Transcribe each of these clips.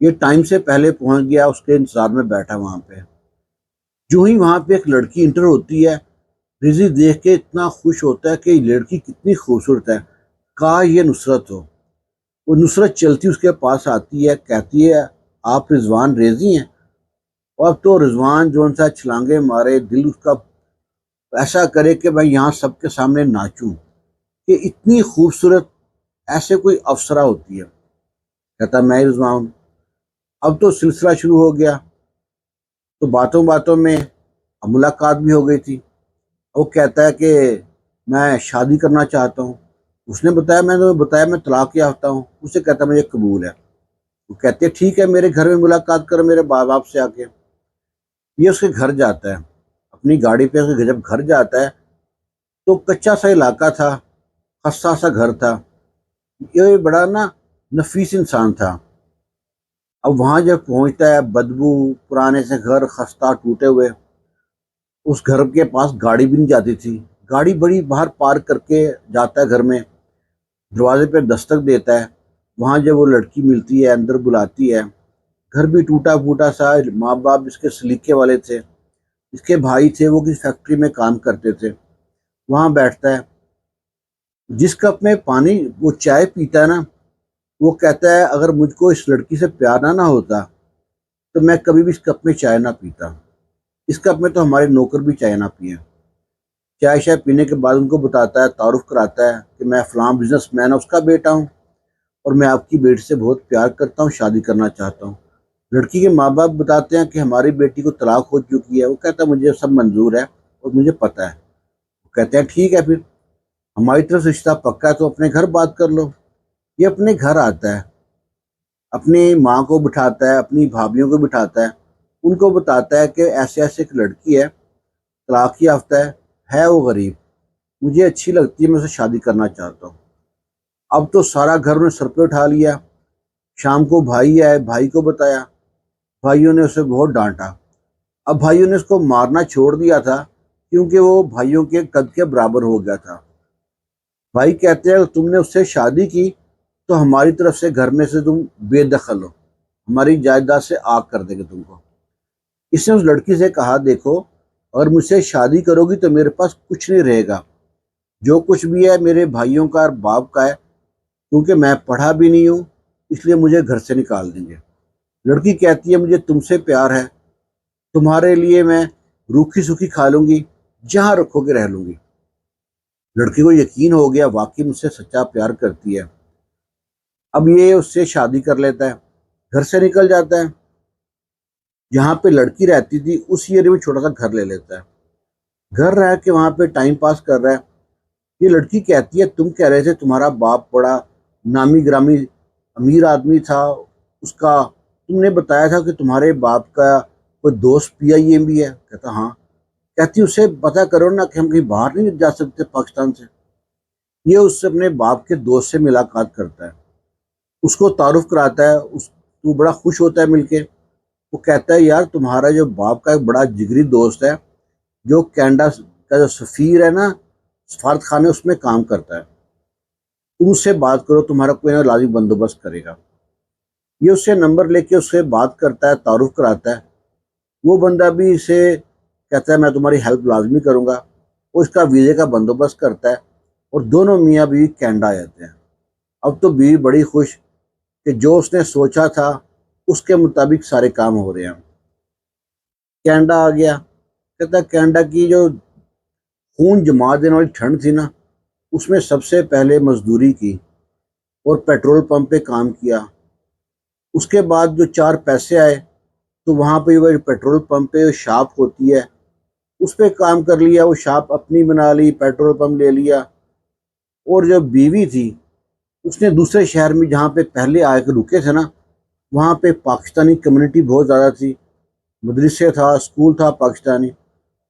یہ ٹائم سے پہلے پہنچ گیا، اس کے انتظار میں بیٹھا وہاں پہ۔ جو ہی وہاں پہ ایک لڑکی انٹر ہوتی ہے، رضی دیکھ کے اتنا خوش ہوتا ہے کہ یہ لڑکی کتنی خوبصورت ہے، کہا یہ نصرت ہو۔ وہ نصرت چلتی اس کے پاس آتی ہے، کہتی ہے آپ رضوان ریزی ہیں؟ اور اب تو رضوان جو ان سا چھلانگے مارے، دل اس کا ایسا کرے کہ میں یہاں سب کے سامنے ناچوں کہ اتنی خوبصورت ایسے کوئی افسرہ ہوتی ہے۔ کہتا میں رضوان ہوں۔ اب تو سلسلہ شروع ہو گیا، تو باتوں باتوں میں اب ملاقات بھی ہو گئی تھی۔ وہ کہتا ہے کہ میں شادی کرنا چاہتا ہوں۔ اس نے بتایا میں نے بتایا میں طلاق یافتہ ہوں۔ اسے کہتا مجھے قبول ہے۔ وہ کہتے ہیں ٹھیک ہے میرے گھر میں ملاقات کرو میرے ماں باپ سے آ کے۔ یہ اس کے گھر جاتا ہے، اپنی گاڑی پہ جب گھر جاتا ہے تو کچا سا علاقہ تھا، خستہ سا گھر تھا، یہ بڑا نفیس انسان تھا۔ اب وہاں جب پہنچتا ہے، بدبو، پرانے سے گھر، خستہ ٹوٹے ہوئے، اس گھر کے پاس گاڑی بھی نہیں جاتی تھی۔ گاڑی بڑی باہر پارک کر کے جاتا ہے گھر میں، دروازے پہ دستک دیتا ہے۔ وہاں جب وہ لڑکی ملتی ہے، اندر بلاتی ہے، گھر بھی ٹوٹا پھوٹا سا، ماں باپ اس کے سلیقے والے تھے، اس کے بھائی تھے وہ کسی فیکٹری میں کام کرتے تھے۔ وہاں بیٹھتا ہے، جس کپ میں پانی وہ چائے پیتا ہے وہ کہتا ہے اگر مجھ کو اس لڑکی سے پیار نہ ہوتا تو میں کبھی بھی اس کپ میں چائے نہ پیتا۔ اس کپ میں تو ہمارے نوکر بھی چائے نہ پیئیں۔ چائے شائے پینے کے بعد ان کو بتاتا ہے، تعارف کراتا ہے کہ میں فلاں بزنس مین اس کا بیٹا ہوں اور میں آپ کی بیٹی سے بہت پیار کرتا ہوں، شادی کرنا چاہتا ہوں۔ لڑکی کے ماں باپ بتاتے ہیں کہ ہماری بیٹی کو طلاق ہو چکی ہے۔ وہ کہتا ہے مجھے سب منظور ہے اور مجھے پتہ ہے۔ وہ کہتے ہیں ٹھیک ہے، پھر ہماری طرف سے رشتہ پکا ہے تو اپنے گھر بات کر لو۔ یہ اپنے گھر آتا ہے، اپنی ماں کو بٹھاتا ہے، اپنی بھابھیوں کو بٹھاتا ہے، ان کو بتاتا ہے کہ ایسے ایسے ایک لڑکی ہے، طلاق یافتہ ہے وہ غریب، مجھے اچھی لگتی ہے، میں اسے شادی کرنا چاہتا ہوں۔ اب تو سارا گھر نے سر پہ اٹھا لیا۔ شام کو بھائی آئے، بھائی کو بتایا، بھائیوں نے اسے بہت ڈانٹا۔ اب بھائیوں نے اس کو مارنا چھوڑ دیا تھا کیونکہ وہ بھائیوں کے قد کے برابر ہو گیا تھا۔ بھائی کہتے ہیں تم نے اس سے شادی کی تو ہماری طرف سے گھر میں سے تم بے دخل ہو، ہماری جائیداد سے آگ کر دیں گے تم کو۔ اس نے اس لڑکی سے کہا دیکھو اگر مجھ سے شادی کرو گی تو میرے پاس کچھ نہیں رہے گا، جو کچھ بھی ہے میرے بھائیوں کا اور باپ کا ہے، کیونکہ میں پڑھا بھی نہیں ہوں اس لیے مجھے گھر سے نکال دیں گے۔ لڑکی کہتی ہے مجھے تم سے پیار ہے، تمہارے لیے میں روکھی سوکھی کھا لوں گی، جہاں رکھو گے رہ لوں گی۔ لڑکی کو یقین ہو گیا واقعی مجھ سے سچا پیار کرتی ہے۔ اب یہ اس سے شادی کر لیتا ہے، گھر سے نکل جاتا ہے، جہاں پہ لڑکی رہتی تھی اس ایریا میں چھوٹا سا گھر لے لیتا ہے۔ گھر رہ کے وہاں پہ ٹائم پاس کر رہا ہے۔ یہ لڑکی کہتی ہے تم کہہ رہے تھے تمہارا باپ بڑا نامی گرامی امیر آدمی تھا، اس کا تم نے بتایا تھا کہ تمہارے باپ کا کوئی دوست پی آئی ایم بھی ہے۔ کہتا ہاں۔ کہتی اسے پتہ کرو نا کہ ہم کہیں باہر نہیں جا سکتے پاکستان سے۔ یہ اس سے اپنے باپ کے دوست سے ملاقات کرتا ہے، اس کو تعارف کراتا ہے، تو بڑا خوش ہوتا ہے مل کے۔ وہ کہتا ہے یار تمہارا جو باپ کا ایک بڑا جگری دوست ہے جو کینیڈا کا جو سفیر ہے سفارت خانے اس میں کام کرتا ہے، تم اس سے بات کرو، تمہارا کوئی نہ لازمی بندوبست کرے گا۔ یہ اس سے نمبر لے کے اس سے بات کرتا ہے، تعارف کراتا ہے۔ وہ بندہ بھی اسے کہتا ہے میں تمہاری ہیلپ لازمی کروں گا، وہ اس کا ویزے کا بندوبست کرتا ہے اور دونوں میاں بیوی کینیڈا آ جاتے ہیں۔ اب تو بیوی بڑی خوش کہ جو اس نے سوچا تھا اس کے مطابق سارے کام ہو رہے ہیں۔ کینیڈا آ گیا، کہتا ہے کینیڈا کی جو خون جما دینے والی ٹھنڈ تھی اس میں سب سے پہلے مزدوری کی اور پیٹرول پمپ پہ کام کیا۔ اس کے بعد جو چار پیسے آئے تو وہاں پہ وہ پیٹرول پمپ پہ شاپ ہوتی ہے اس پہ کام کر لیا، وہ شاپ اپنی بنا لی، پیٹرول پمپ لے لیا۔ اور جو بیوی تھی اس نے دوسرے شہر میں جہاں پہ پہلے آ کے رکے تھے وہاں پہ پاکستانی کمیونٹی بہت زیادہ تھی، مدرسے تھا، اسکول تھا پاکستانی،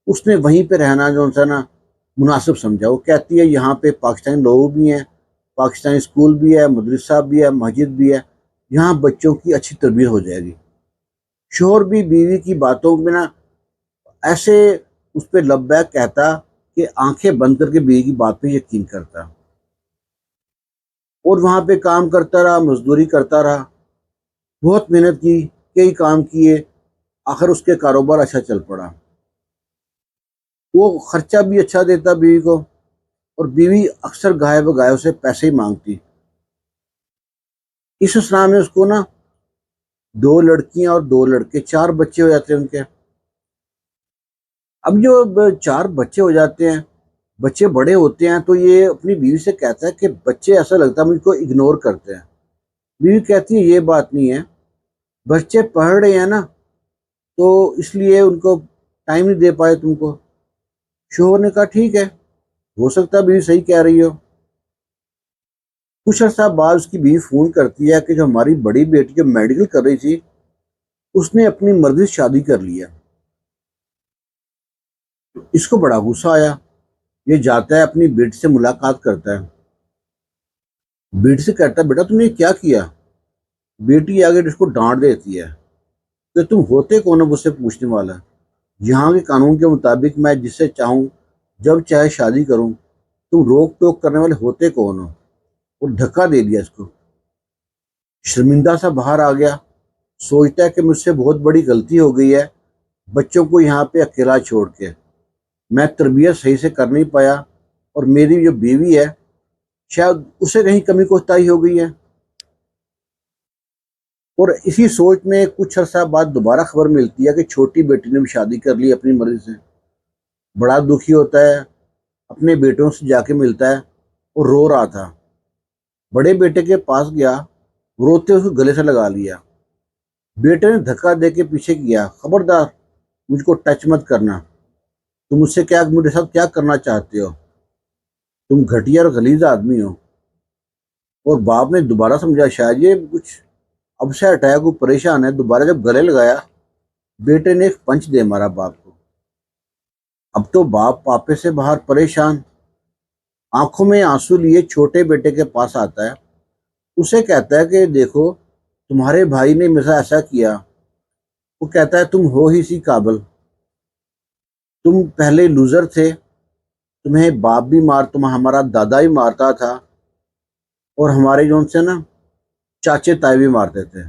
اس نے وہیں پہ رہنا جو مناسب سمجھا۔ وہ کہتی ہے یہاں پہ پاکستانی لوگ بھی ہیں، پاکستانی اسکول بھی ہے، مدرسہ بھی ہے، مسجد بھی ہے، یہاں بچوں کی اچھی تربیت ہو جائے گی۔ شوہر بھی بیوی کی باتوں میں ایسے اس پہ لبیک کہتا کہ آنکھیں بند کر کے بیوی کی بات پہ یقین کرتا، اور وہاں پہ کام کرتا رہا، مزدوری کرتا رہا۔ بہت محنت کی، کئی کام کیے، آخر اس کے کاروبار اچھا چل پڑا، وہ خرچہ بھی اچھا دیتا بیوی کو، اور بیوی اکثر گائے بگائے اسے پیسے ہی مانگتی۔ اس اسلام میں اس کو نا 2 لڑکیاں اور 2 لڑکے، 4 بچے ہو جاتے ہیں ان کے۔ اب جو 4 بچے ہو جاتے ہیں، بچے بڑے ہوتے ہیں، تو یہ اپنی بیوی سے کہتا ہے کہ بچے ایسا لگتا ہے مجھ کو اگنور کرتے ہیں۔ بیوی کہتی ہے یہ بات نہیں ہے، بچے پڑھ رہے ہیں نا، تو اس لیے ان کو ٹائم نہیں دے پائے تم کو۔ شوہر نے کہا ٹھیک ہے، ہو سکتا ہے بیوی صحیح کہہ رہی ہو۔ کچھ عرصہ بعد اس کی بیوی فون کرتی ہے کہ جو ہماری بڑی بیٹی جو میڈیکل کر رہی تھی، اس نے اپنی مرضی سے شادی کر لیا۔ اس کو بڑا غصہ آیا، یہ جاتا ہے اپنی بیٹی سے ملاقات کرتا ہے، بیٹی سے کہتا ہے بیٹا تم نے کیا کیا؟ بیٹی آگے اس کو ڈانٹ دیتی ہے کہ تم ہوتے کون ہو مجھ سے پوچھنے والا؟ یہاں کے قانون کے مطابق میں جس سے چاہوں جب چاہے شادی کروں، تم روک ٹوک کرنے والے ہوتے کون ہو؟ اور دھکا دے دیا اس کو۔ شرمندہ سا باہر آ گیا، سوچتا ہے کہ مجھ سے بہت بڑی غلطی ہو گئی ہے، بچوں کو یہاں پہ اکیلا چھوڑ کے میں تربیت صحیح سے کر نہیں پایا، اور میری جو بیوی ہے شاید اسے کہیں کمی کوتاہی ہو گئی ہے۔ اور اسی سوچ میں کچھ عرصہ بعد دوبارہ خبر ملتی ہے کہ چھوٹی بیٹی نے بھی شادی کر لی اپنی مرضی سے۔ بڑا دکھی ہوتا ہے، اپنے بیٹوں سے جا کے ملتا ہے اور رو رہا تھا۔ بڑے بیٹے کے پاس گیا، روتے اس کو گلے سے لگا لیا۔ بیٹے نے دھکا دے کے پیچھے کیا، خبردار مجھ کو ٹچ مت کرنا، تم مجھ سے کیا میرے ساتھ کیا کرنا چاہتے ہو، تم گھٹیا اور غلیظ آدمی ہو۔ اور باپ نے دوبارہ سمجھا شاید یہ کچھ اب سے ہٹایا، کوئی پریشان ہے، دوبارہ جب گلے لگایا، بیٹے نے ایک پنچ دے مارا باپ کو۔ اب تو باپ پاپے سے باہر پریشان، آنکھوں میں آنسو لیے چھوٹے بیٹے کے پاس آتا ہے، اسے کہتا ہے کہ دیکھو تمہارے بھائی نے میرے ساتھ ایسا کیا۔ وہ کہتا ہے تم ہو ہی سی قابل، تم پہلے لوزر تھے، تمہیں باپ بھی ہمارا دادا ہی مارتا تھا، اور ہمارے جو سے نا چاچے تائی بھی مارتے تھے،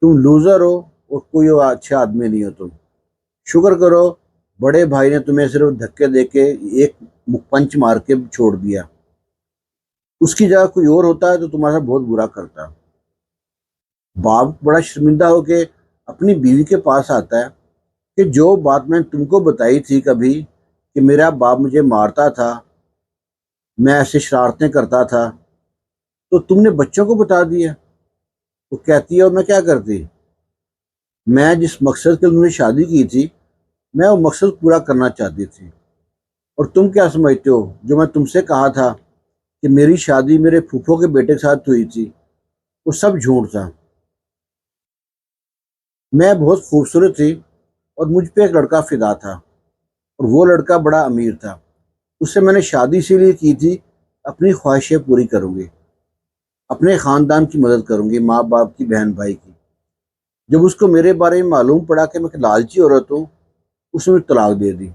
تم لوزر ہو اور کوئی اچھا آدمی نہیں ہو تم۔ شکر کرو بڑے بھائی نے تمہیں صرف دھکے دے کے ایک پنچ مار کے چھوڑ دیا، اس کی جگہ کوئی اور ہوتا ہے تو تمہارا ساتھ بہت برا کرتا۔ باپ بڑا شرمندہ ہو کے اپنی بیوی کے پاس آتا ہے کہ جو بات میں نے تم کو بتائی تھی کبھی کہ میرا باپ مجھے مارتا تھا، میں ایسے شرارتیں کرتا تھا، تو تم نے بچوں کو بتا دیا۔ وہ کہتی ہے اور میں کیا کرتی، میں جس مقصد کے لیے تم نے شادی کی تھی میں وہ مقصد پورا کرنا چاہتی تھی، اور تم کیا سمجھتے ہو جو میں تم سے کہا تھا کہ میری شادی میرے پھوپھو کے بیٹے کے ساتھ ہوئی تھی، وہ سب جھوٹ تھا۔ میں بہت خوبصورت تھی اور مجھ پہ ایک لڑکا فدا تھا، اور وہ لڑکا بڑا امیر تھا، اس سے میں نے شادی اسی لیے کی تھی اپنی خواہشیں پوری کروں گی، اپنے خاندان کی مدد کروں گی، ماں باپ کی، بہن بھائی کی۔ جب اس کو میرے بارے میں معلوم پڑا کہ میں ایک لالچی عورت ہوں، اس نے طلاق دے دی۔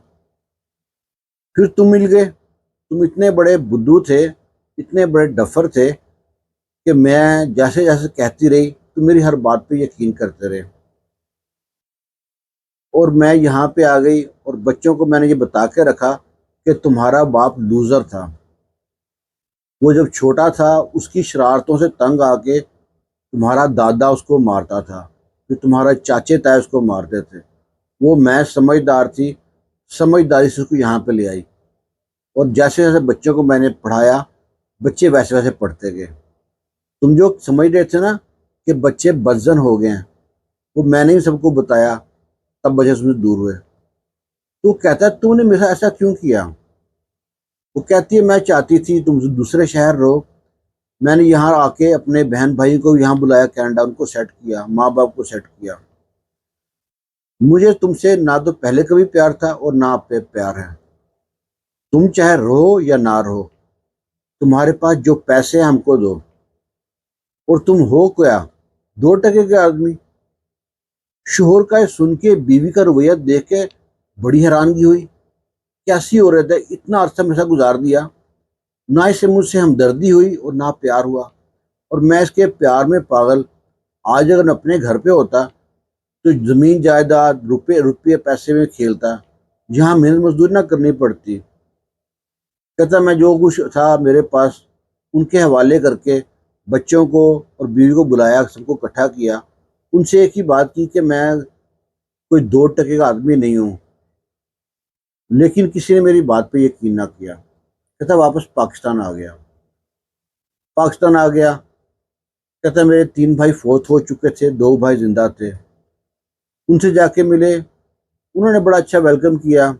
پھر تم مل گئے، تم اتنے بڑے بدو تھے، اتنے بڑے ڈفر تھے کہ میں جیسے جیسے کہتی رہی تو میری ہر بات پہ یقین کرتے رہے، اور میں یہاں پہ آ گئی اور بچوں کو میں نے یہ بتا کے رکھا کہ تمہارا باپ لوزر تھا، وہ جب چھوٹا تھا اس کی شرارتوں سے تنگ آ کے تمہارا دادا اس کو مارتا تھا، پھر تمہارا چاچے تائے اس کو مارتے تھے، وہ میں سمجھدار تھی، سمجھداری سے اس کو یہاں پہ لے آئی، اور جیسے جیسے بچوں کو میں نے پڑھایا بچے ویسے ویسے پڑھتے گئے۔ تم جو سمجھ رہے تھے نا کہ بچے بدزن ہو گئے ہیں، وہ میں نے ہی سب کو بتایا، تب بچے سے دور ہوئے۔ تو کہتا ہے تم نے میرے ساتھ ایسا کیوں کیا؟ وہ کہتی ہے میں چاہتی تھی تم دوسرے شہر رہو، میں نے یہاں آ کے اپنے بہن بھائی کو یہاں بلایا کینیڈا، ان کو سیٹ کیا، ماں باپ کو سیٹ کیا۔ مجھے تم سے نہ تو پہلے کبھی پیار تھا اور نہ اب پہ پیار ہے، تم چاہے رہو یا نہ رہو، تمہارے پاس جو پیسے ہیں ہم کو دو، اور تم ہو کیا 2 ٹکے کے آدمی۔ شوہر کا یہ سن کے بیوی کا رویہ دیکھ کے بڑی حیرانگی ہوئی، کیسی عورت ہے، اتنا عرصہ میرے ساتھ گزار دیا، نہ اسے مجھ سے ہمدردی ہوئی اور نہ پیار ہوا، اور میں اس کے پیار میں پاگل، آج اگر اپنے گھر پہ ہوتا تو زمین جائیداد روپے پیسے میں کھیلتا، جہاں محنت مزدوری نہ کرنی پڑتی۔ کہتا میں جو کچھ تھا میرے پاس ان کے حوالے کر کے بچوں کو اور بیوی کو بلایا، سب کو اکٹھا کیا، ان سے ایک ہی بات کی کہ میں کوئی 2 ٹکے کا آدمی نہیں ہوں، لیکن کسی نے میری بات پہ یقین نہ کیا۔ کہتا واپس پاکستان آ گیا۔ پاکستان آ گیا، کہتا میرے 3 بھائی فوت ہو چکے تھے، 2 بھائی زندہ تھے۔ ان سے جا کے ملے، انہوں نے بڑا اچھا ویلکم کیا،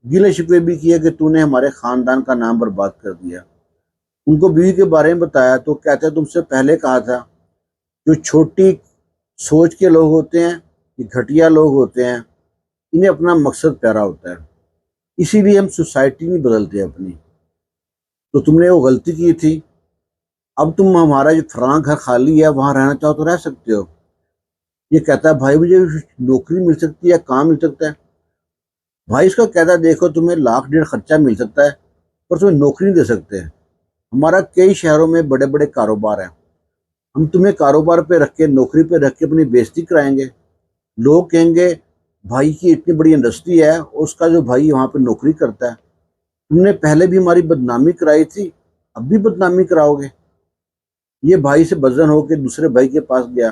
گلے شکوے بھی کیے کہ تو نے ہمارے خاندان کا نام برباد کر دیا۔ ان کو بیوی کے بارے میں بتایا تو کہتے تم سے پہلے کہا تھا، جو چھوٹی سوچ کے لوگ ہوتے ہیں، یہ گھٹیا لوگ ہوتے ہیں، انہیں اپنا مقصد پیارا ہوتا ہے، اسی لیے ہم سوسائٹی نہیں بدلتے اپنی۔ تو تم نے وہ غلطی کی تھی، اب تم ہمارا جو فلاں گھر خالی ہے وہاں رہنا چاہو تو رہ سکتے ہو۔ یہ کہتا ہے بھائی مجھے نوکری مل سکتی ہے، کام مل سکتا ہے۔ بھائی اس کا کہتا ہے دیکھو تمہیں 1.5 لاکھ خرچہ مل سکتا ہے پر تمہیں نوکری نہیں دے سکتے۔ ہمارا کئی شہروں میں بڑے بڑے کاروبار ہیں، ہم تمہیں کاروبار پہ رکھ کے، نوکری پہ رکھ کے اپنی بےزتی کرائیں گے۔ لوگ کہیں گے بھائی کی اتنی بڑی انڈسٹری ہے، اس کا جو بھائی وہاں پہ نوکری کرتا ہے، تم نے پہلے بھی ہماری بدنامی کرائی تھی، اب بھی بدنامی کراؤ گے۔ یہ بھائی سے بدظن ہو کے دوسرے بھائی کے پاس گیا،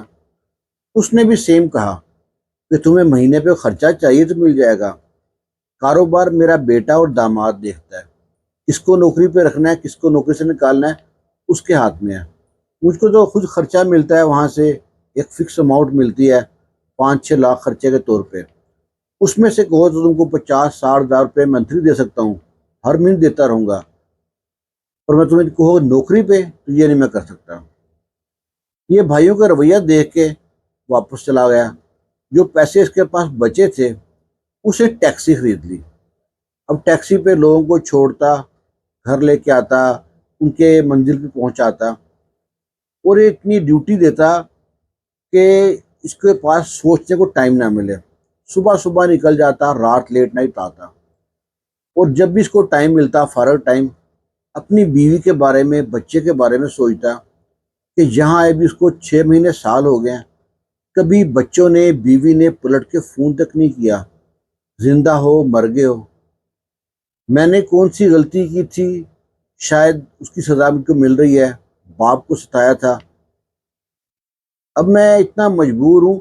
اس نے بھی سیم کہا کہ تمہیں مہینے پہ خرچہ چاہیے تو مل جائے گا، کاروبار میرا بیٹا اور داماد دیکھتا ہے، کس کو نوکری پہ رکھنا ہے کس کو نوکری سے نکالنا ہے اس کے ہاتھ میں ہے۔ مجھ کو تو خود خرچہ ملتا ہے وہاں سے، ایک فکس اماؤنٹ ملتی ہے 5-6 لاکھ خرچے کے طور پہ، اس میں سے کہو تو تم کو 50-60 ہزار روپے منتھلی دے سکتا ہوں، ہر مہینے دیتا رہوں گا، اور میں تمہیں کہو نوکری پہ تو یہ نہیں میں کر سکتا۔ یہ بھائیوں کا رویہ دیکھ کے واپس چلا گیا۔ جو پیسے اس کے پاس بچے تھے اسے ٹیکسی خرید لی۔ اب ٹیکسی پہ لوگوں کو چھوڑتا، گھر لے کے آتا، ان کے منزل پہ پہنچاتا، اور یہ اتنی ڈیوٹی دیتا کہ اس کے پاس سوچنے کو ٹائم نہ ملے۔ صبح صبح نکل جاتا، رات لیٹ نائٹ آتا، اور جب بھی اس کو ٹائم ملتا فارغ ٹائم، اپنی بیوی کے بارے میں، بچے کے بارے میں سوچتا کہ یہاں آئے بھی اس کو 6 مہینے سال ہو گئے ہیں، کبھی بچوں نے بیوی نے پلٹ کے فون تک نہیں کیا، زندہ ہو مر گئے ہو، میں نے کون سی غلطی کی تھی، شاید اس کی سزا مجھ کو مل رہی ہے، باپ کو ستایا تھا، اب میں اتنا مجبور ہوں،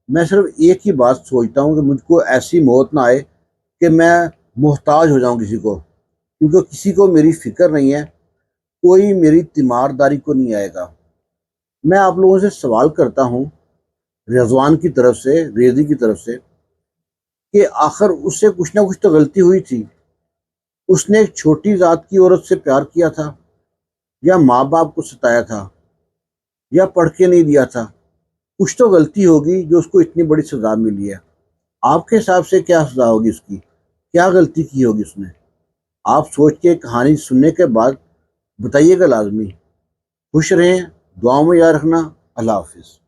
میں صرف ایک ہی بات سوچتا ہوں کہ مجھ کو ایسی موت نہ آئے کہ میں محتاج ہو جاؤں کسی کو، کیونکہ کسی کو میری فکر نہیں ہے، کوئی میری تیمارداری کو نہیں آئے گا۔ میں آپ لوگوں سے سوال کرتا ہوں، رضوان کی طرف سے، ریزی کی طرف سے، کہ آخر اس سے کچھ نہ کچھ تو غلطی ہوئی تھی، اس نے ایک چھوٹی ذات کی عورت سے پیار کیا تھا، یا ماں باپ کو ستایا تھا، یا پڑھ کے نہیں دیا تھا، کچھ تو غلطی ہوگی جو اس کو اتنی بڑی سزا ملی ہے۔ آپ کے حساب سے کیا سزا ہوگی اس کی، کیا غلطی کی ہوگی اس نے؟ آپ سوچ کے کہانی سننے کے بعد بتائیے گا لازمی۔ خوش رہیں، دعاؤں میں یاد رکھنا۔ اللہ حافظ۔